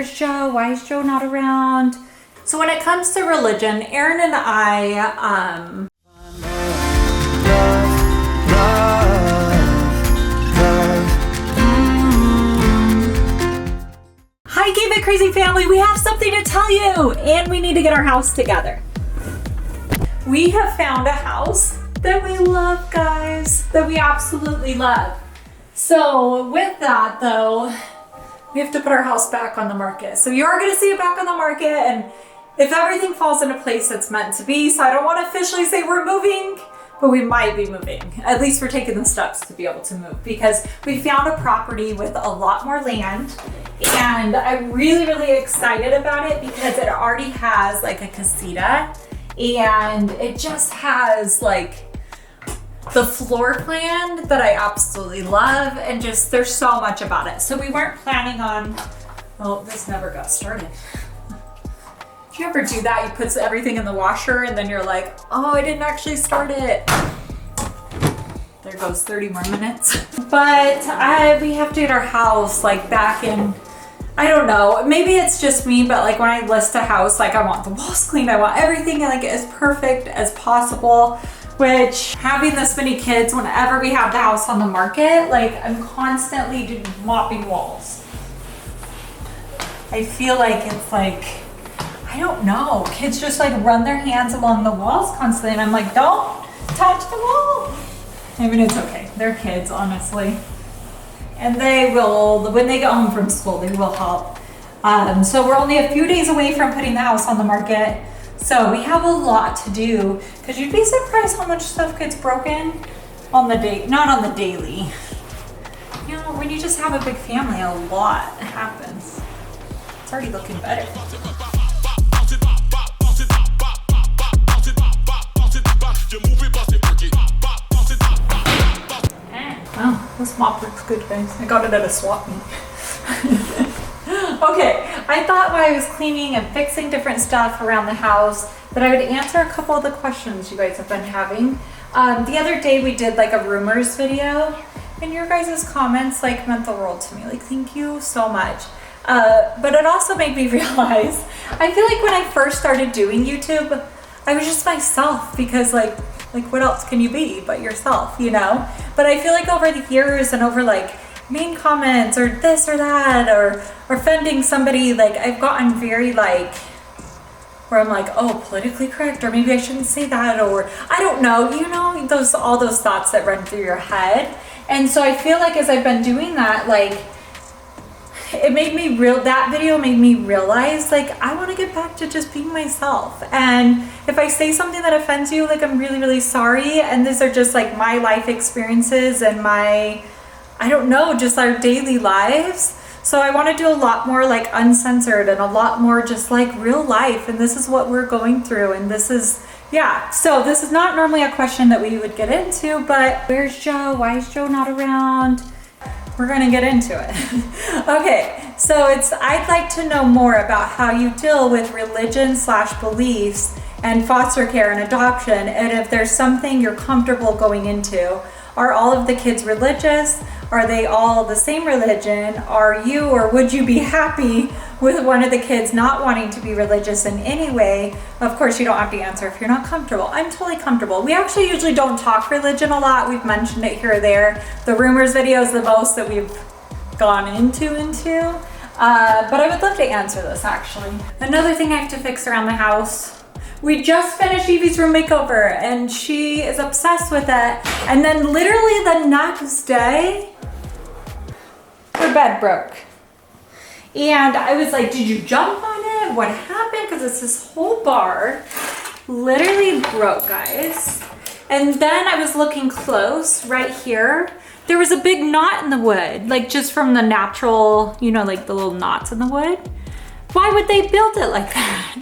where's Joe? Why is Joe not around? So when it comes to religion, Aaron and I, Hi, Keep It Crazy family, we have something to tell you, and we need to get our house together. We have found a house that we love, guys, that we absolutely love. So with that though, we have to put our house back on the market. So you are gonna see it back on the market, and if everything falls into place, it's meant to be. So I don't wanna officially say we're moving, but we might be moving. At least we're taking the steps to be able to move, because we found a property with a lot more land, and I'm really, really excited about it because it already has like a casita, and it just has like the floor plan that I absolutely love, and just there's so much about it. So we weren't planning on, oh, this never got started. If you ever do that, you put everything in the washer and then you're like, oh, I didn't actually start it. There goes 30 more minutes. But we have to get our house like back in, I don't know, maybe it's just me, but like when I list a house, like I want the walls cleaned, I want everything like as perfect as possible, which having this many kids, whenever we have the house on the market, like I'm constantly mopping walls. I feel like it's like, I don't know, kids just like run their hands along the walls constantly, and I'm like, don't touch the wall. I mean, it's okay, they're kids, honestly. And they will, when they get home from school, they will help. So we're only a few days away from putting the house on the market. So we have a lot to do, because you'd be surprised how much stuff gets broken on the day, not on the daily. You know, when you just have a big family, a lot happens. It's already looking better. Oh, this mop looks good, guys. I got it at a swap meet. Okay, I thought while I was cleaning and fixing different stuff around the house that I would answer a couple of the questions you guys have been having. The other day we did like a rumors video, and your guys' comments like meant the world to me. Like, thank you so much. But it also made me realize, I feel like when I first started doing YouTube, I was just myself, because like what else can you be but yourself, you know? But I feel like over the years and over like mean comments or this or that or offending somebody, like I've gotten very like, where I'm like, oh, politically correct, or maybe I shouldn't say that, or I don't know, you know, all those thoughts that run through your head. And so I feel like as I've been doing that, like that video made me realize, like, I want to get back to just being myself. And if I say something that offends you, like, I'm really, really sorry. And these are just like my life experiences and my, I don't know, just our daily lives. So I want to do a lot more like uncensored and a lot more just like real life. And this is what we're going through. And this is, yeah. So this is not normally a question that we would get into, but where's Joe? Why is Joe not around? We're gonna get into it. Okay, so I'd like to know more about how you deal with religion/beliefs and foster care and adoption, and if there's something you're comfortable going into. Are all of the kids religious? Are they all the same religion? Are you, or would you be happy with one of the kids not wanting to be religious in any way? Of course, you don't have to answer if you're not comfortable. I'm totally comfortable. We actually usually don't talk religion a lot. We've mentioned it here or there. The rumors video is the most that we've gone into. But I would love to answer this, actually. Another thing I have to fix around the house. We just finished Evie's room makeover, and she is obsessed with it. And then literally the next day, her bed broke. And I was like, did you jump on it? What happened? Because it's this whole bar literally broke, guys. And then I was looking close right here. There was a big knot in the wood, like just from the natural, you know, like the little knots in the wood. Why would they build it like that?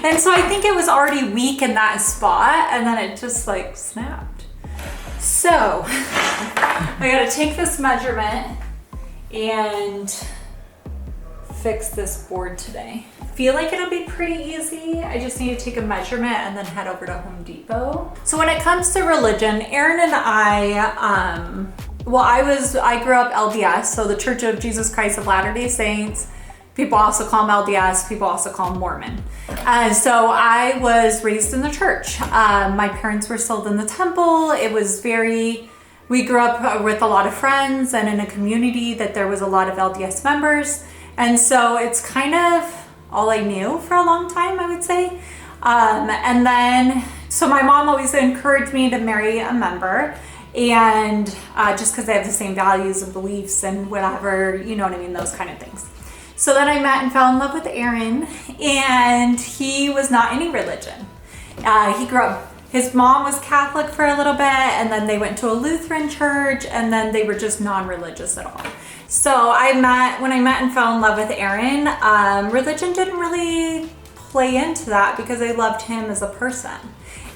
And so I think it was already weak in that spot, and then it just like snapped. So I gotta take this measurement and fix this board today. Feel like it'll be pretty easy. I just need to take a measurement and then head over to Home Depot. So when it comes to religion, Aaron and I grew up LDS, so the Church of Jesus Christ of Latter-day Saints. People also call them LDS, people also call them Mormon. So I was raised in the church. My parents were still in the temple. It was we grew up with a lot of friends and in a community that there was a lot of LDS members. And so it's kind of all I knew for a long time, I would say. And then, so my mom always encouraged me to marry a member, and just because they have the same values and beliefs and whatever, you know what I mean, those kind of things. So then I met and fell in love with Aaron, and he was not any religion. He grew up, his mom was Catholic for a little bit, and then they went to a Lutheran church, and then they were just non-religious at all. So when I met and fell in love with Aaron, religion didn't really play into that because I loved him as a person.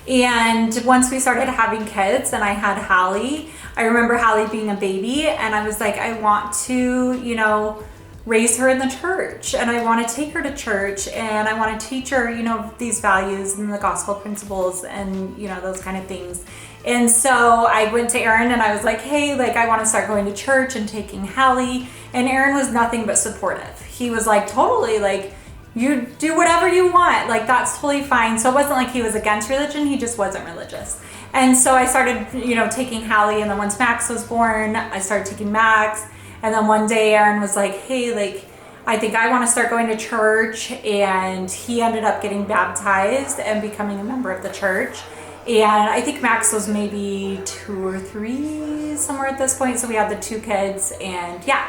And once we started having kids and I had Hallie, I remember Hallie being a baby, and I was like, I want to, raise her in the church, and I want to take her to church, and I want to teach her, these values and the gospel principles and, those kind of things. And so I went to Aaron and I was like, hey, I want to start going to church and taking Hallie. And Aaron was nothing but supportive. He was like, totally, you do whatever you want. That's totally fine. So it wasn't like he was against religion. He just wasn't religious. And so I started, taking Hallie. And then once Max was born, I started taking Max. And then one day Aaron was like, hey, I think I want to start going to church. And he ended up getting baptized and becoming a member of the church. And I think Max was maybe 2 or 3, somewhere at this point. So we had the 2 kids, and yeah.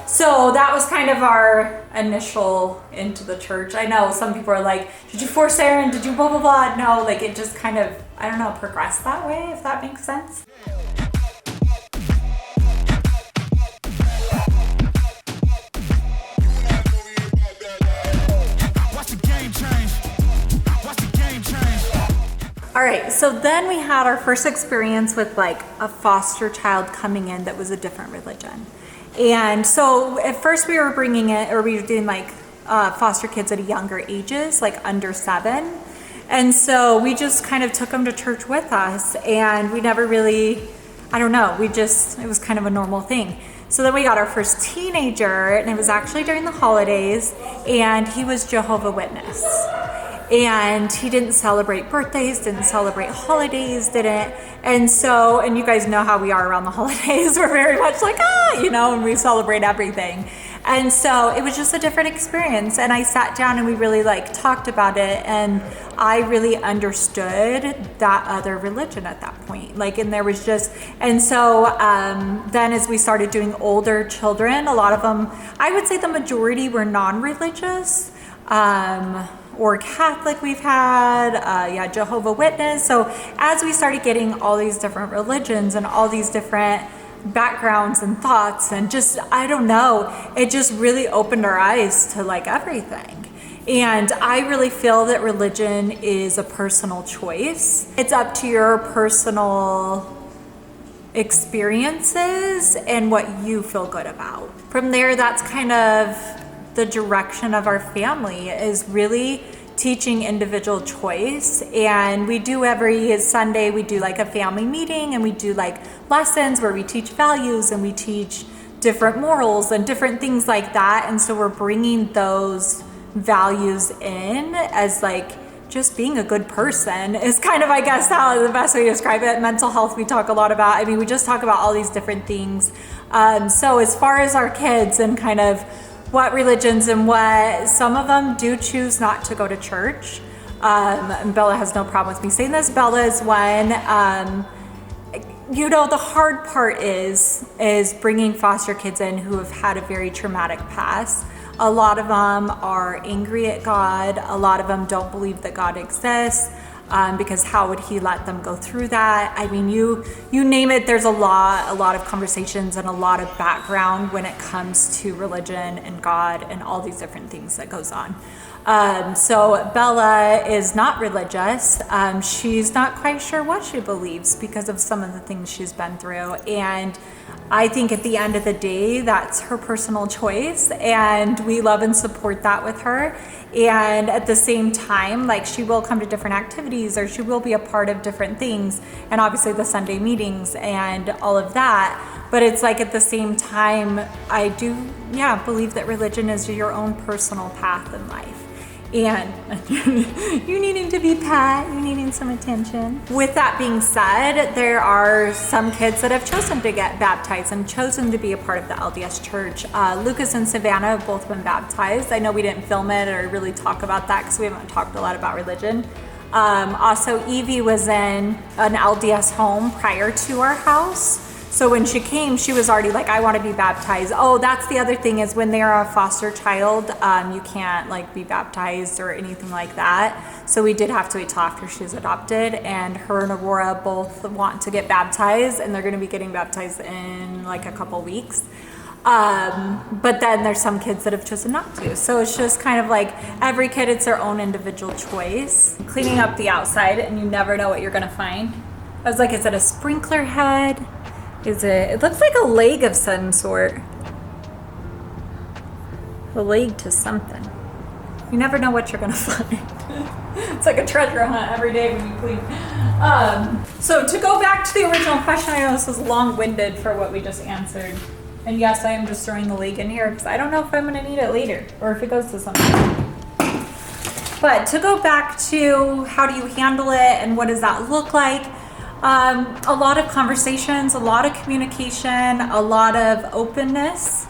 So that was kind of our initial into the church. I know some people are like, did you force Aaron? Did you blah, blah, blah? No, it just kind of, I don't know, progressed that way, if that makes sense. All right, so then we had our first experience with a foster child coming in that was a different religion. And so at first we were doing foster kids at younger ages, under 7. And so we just kind of took them to church with us, and we never really, it was kind of a normal thing. So then we got our first teenager, and it was actually during the holidays, and he was Jehovah's Witness. And he didn't celebrate birthdays, didn't celebrate holidays, didn't. And so, and you guys know how we are around the holidays. We're very much and we celebrate everything. And so it was just a different experience. And I sat down and we really talked about it. And I really understood that other religion at that point. And there was just, and so then as we started doing older children, a lot of them, I would say the majority were non-religious. Or Catholic we've had, Jehovah's Witness. So as we started getting all these different religions and all these different backgrounds and thoughts and just, I don't know, it just really opened our eyes to everything. And I really feel that religion is a personal choice. It's up to your personal experiences and what you feel good about. From there, that's kind of the direction of our family, is really teaching individual choice. And we do every Sunday, we do a family meeting, and we do lessons where we teach values and we teach different morals and different things like that. And so we're bringing those values in as just being a good person is kind of, I guess, how the best way to describe it. Mental health, we talk a lot about. We just talk about all these different things. So as far as our kids and kind of what religions and what, some of them do choose not to go to church. And Bella has no problem with me saying this. Bella is one. The hard part is bringing foster kids in who have had a very traumatic past. A lot of them are angry at God. A lot of them don't believe that God exists. Because how would he let them go through that? You name it, there's a lot of conversations and a lot of background when it comes to religion and God and all these different things that goes on. So Bella is not religious. She's not quite sure what she believes because of some of the things she's been through. And I think at the end of the day, that's her personal choice, and we love and support that with her. And at the same time, she will come to different activities, or she will be a part of different things, and obviously the Sunday meetings and all of that. But it's like at the same time, I do, believe that religion is your own personal path in life. And you needing to be pat, you needing some attention. With that being said, there are some kids that have chosen to get baptized and chosen to be a part of the LDS church. Lucas and Savannah have both been baptized. I know we didn't film it or really talk about that because we haven't talked a lot about religion. Also, Evie was in an LDS home prior to our house. So when she came, she was already like, I want to be baptized. Oh, that's the other thing is when they are a foster child, you can't like be baptized or anything like that. So we did have to wait till after she was adopted, and her and Aurora both want to get baptized, and they're going to be getting baptized in like a couple weeks. But then there's some kids that have chosen not to. So it's just kind of like every kid, it's their own individual choice. Cleaning up the outside, and you never know what you're going to find. I was like, is it a sprinkler head? It looks like a leg of some sort. A leg to something. You never know what you're gonna find. It's like a treasure hunt every day when you clean. So to go back to the original question, I know this was long-winded for what we just answered. And yes, I am just throwing the leg in here because I don't know if I'm gonna need it later or if it goes to something. But to go back to how do you handle it and what does that look like? A lot of conversations, a lot of communication, a lot of openness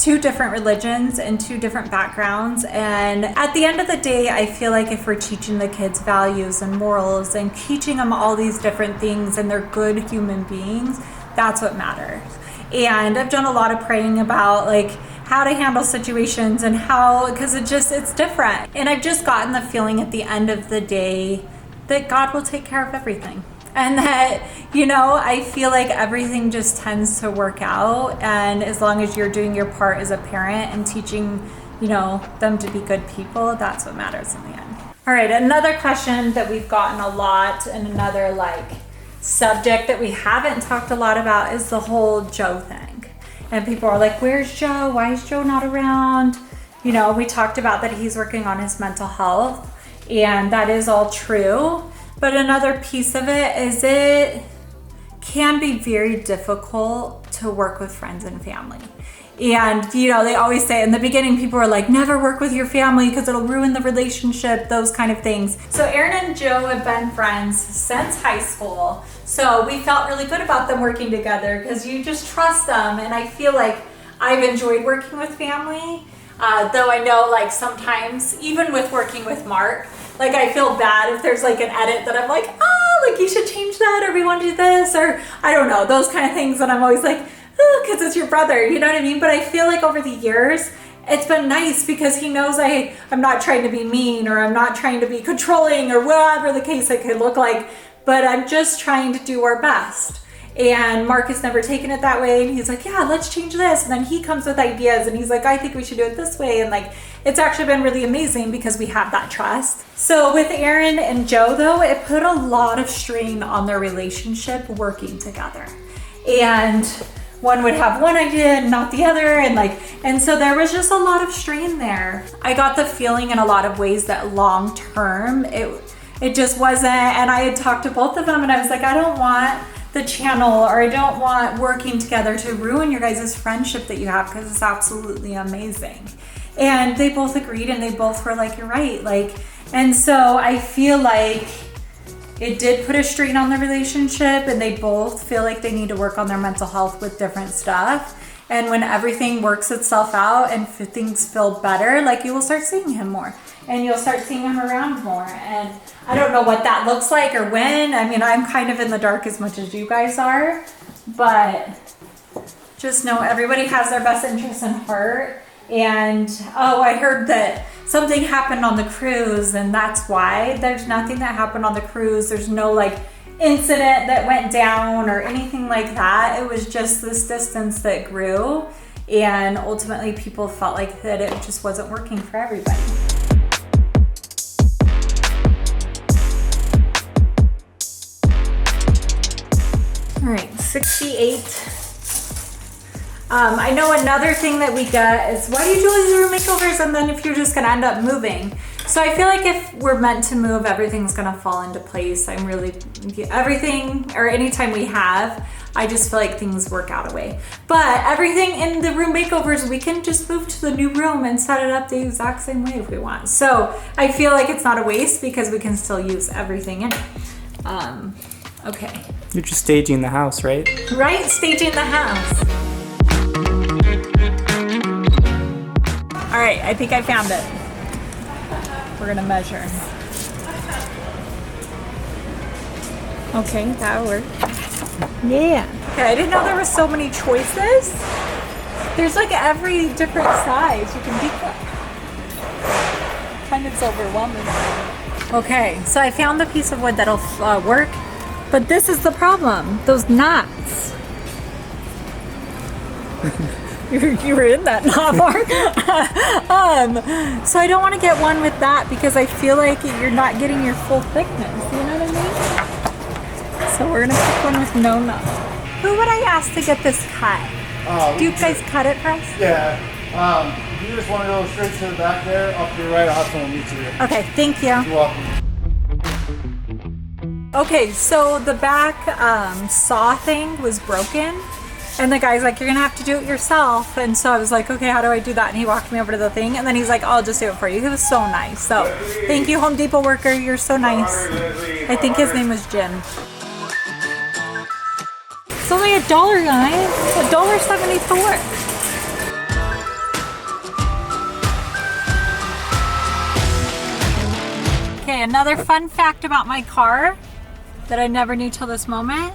to different religions and to different backgrounds. And at the end of the day, I feel like if we're teaching the kids values and morals and teaching them all these different things and they're good human beings, that's what matters. And I've done a lot of praying about like how to handle situations and how, because it's different. And I've just gotten the feeling at the end of the day that God will take care of everything. And that, I feel like everything just tends to work out. And as long as you're doing your part as a parent and teaching, them to be good people, that's what matters in the end. All right, another question that we've gotten a lot and another subject that we haven't talked a lot about is the whole Joe thing. And people are like, where's Joe? Why is Joe not around? We talked about that he's working on his mental health, and that is all true. But another piece of it is it can be very difficult to work with friends and family. And, they always say in the beginning, people are like, never work with your family because it'll ruin the relationship, those kind of things. So Aaron and Joe have been friends since high school. So we felt really good about them working together because you just trust them. And I feel like I've enjoyed working with family. Though I know sometimes, even with working with Mark, I feel bad if there's an edit that I'm like, you should change that, or we want to do this, or I don't know, those kind of things. And I'm always like, because it's your brother, you know what I mean? But I feel like over the years, it's been nice because he knows I'm not trying to be mean, or I'm not trying to be controlling, or whatever the case it could look like, but I'm just trying to do our best. And Mark has never taken it that way. And he's like, yeah, let's change this. And then he comes with ideas and he's like, I think we should do it this way. And it's actually been really amazing because we have that trust. So with Aaron and Joe though, it put a lot of strain on their relationship working together. And one would have one idea and not the other. And so there was just a lot of strain there. I got the feeling in a lot of ways that long term, it just wasn't. And I had talked to both of them and I was like, I don't want the channel, or I don't want working together to ruin your guys' friendship that you have, because it's absolutely amazing. And they both agreed and they both were like, you're right. And so I feel like it did put a strain on the relationship, and they both feel like they need to work on their mental health with different stuff. And when everything works itself out and things feel better, you will start seeing him more and you'll start seeing him around more. And I don't know what that looks like or when. I mean, I'm kind of in the dark as much as you guys are, but just know everybody has their best interests in heart. And, I heard that something happened on the cruise, and that's why. There's nothing that happened on the cruise. There's no incident that went down or anything like that. It was just this distance that grew, and ultimately people felt like that it just wasn't working for everybody. All right, 68. I know another thing that we get is, why do you do these room makeovers and then if you're just gonna end up moving? So I feel like if we're meant to move, everything's gonna fall into place. Everything, or anytime we have, I just feel like things work out a way. But everything in the room makeovers, we can just move to the new room and set it up the exact same way if we want. So I feel like it's not a waste because we can still use everything in it. Okay. You're just staging the house, right? Right, staging the house. All right, I think I found it. We're gonna measure. Okay, that'll work. Yeah. Okay, I didn't know there were so many choices. There's like every different size you can pick up. Kind of overwhelming. Okay, so I found the piece of wood that'll work, but this is the problem. Those knots. You were in that knot, Mark. So I don't want to get one with that because I feel like you're not getting your full thickness. You know what I mean? So we're gonna pick one with no knot. Who would I ask to get this cut? Do you guys cut it for us? Yeah. You just want to go straight to the back there, up to your right. I'll have someone meet you there. Okay, thank you. You're welcome. Okay, so the back saw thing was broken. And the guy's like, you're gonna have to do it yourself. And so I was like, okay, how do I do that? And he walked me over to the thing. And then he's like, I'll just do it for you. He was so nice. So thank you, Home Depot worker. You're so nice. I think his name was Jim. It's only $1, guys. $1.74. Okay, another fun fact about my car that I never knew till this moment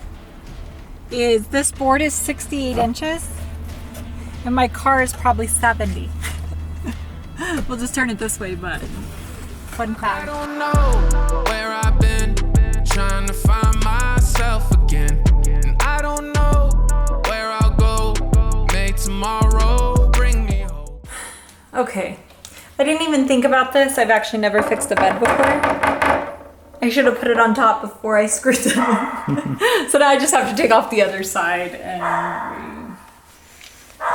is this board is 68 inches and my car is probably 70. We'll just turn it this way, but fun fact. I don't know where I've been, trying to find myself again. And I don't know where I'll go, make tomorrow bring me hope. Okay, I didn't even think about this. I've actually never fixed a bed before. I should have put it on top before I screwed it in. So now I just have to take off the other side and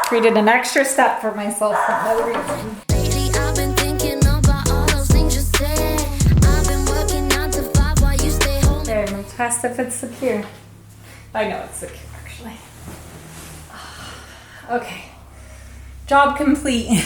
created an extra step for myself for no reason. Lately I've been thinking about all those things you said. I've been working 9 to 5 while you stay home. Okay, I'm gonna test if it's secure. I know it's secure actually. Okay, job complete.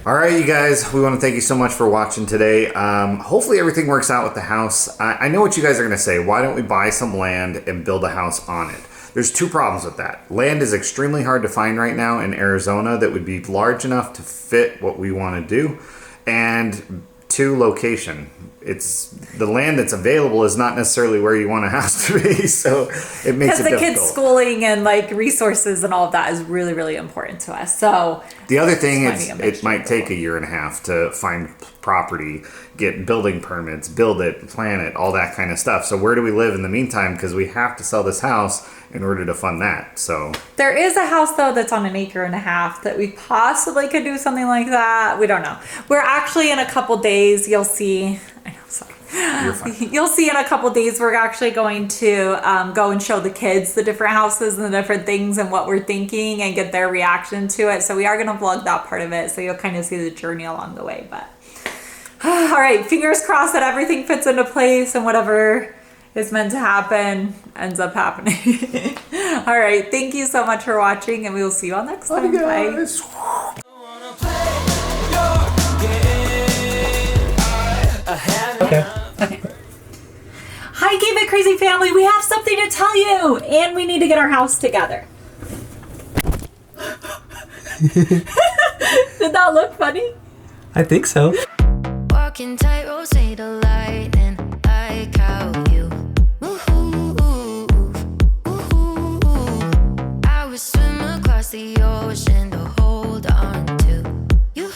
All right, you guys, we want to thank you so much for watching today. Hopefully everything works out with the house. I know what you guys are going to say. Why don't we buy some land and build a house on it? There's two problems with that. Land is extremely hard to find right now in Arizona that would be large enough to fit what we want to do. And two, location. It's the land that's available is not necessarily where you want a house to be, so it makes it difficult. Because the kids' schooling and like resources and all of that is really, really important to us. So the other thing is it might take 1.5 years to find property, get building permits, build it, plan it, all that kind of stuff. So where do we live in the meantime? Because we have to sell this house in order to fund that. So there is a house though that's on 1.5 acres that we possibly could do something like that. We don't know. We're actually in a couple days. You'll see. I know. Sorry. you're fine. You'll see in a couple days we're actually going to go and show the kids the different houses and the different things and what we're thinking and get their reaction to it. So we are going to vlog that part of it. So you'll kind of see the journey along the way. But all right, fingers crossed that everything fits into place and whatever is meant to happen ends up happening. All right, thank you so much for watching and we will see you all next time. Bye. Okay. Hi, Keep It Crazy family. We have something to tell you and we need to get our house together. Did that look funny? I think so. Walking tightrope, say the lightning like how you move. I would swim across the ocean to hold on to you.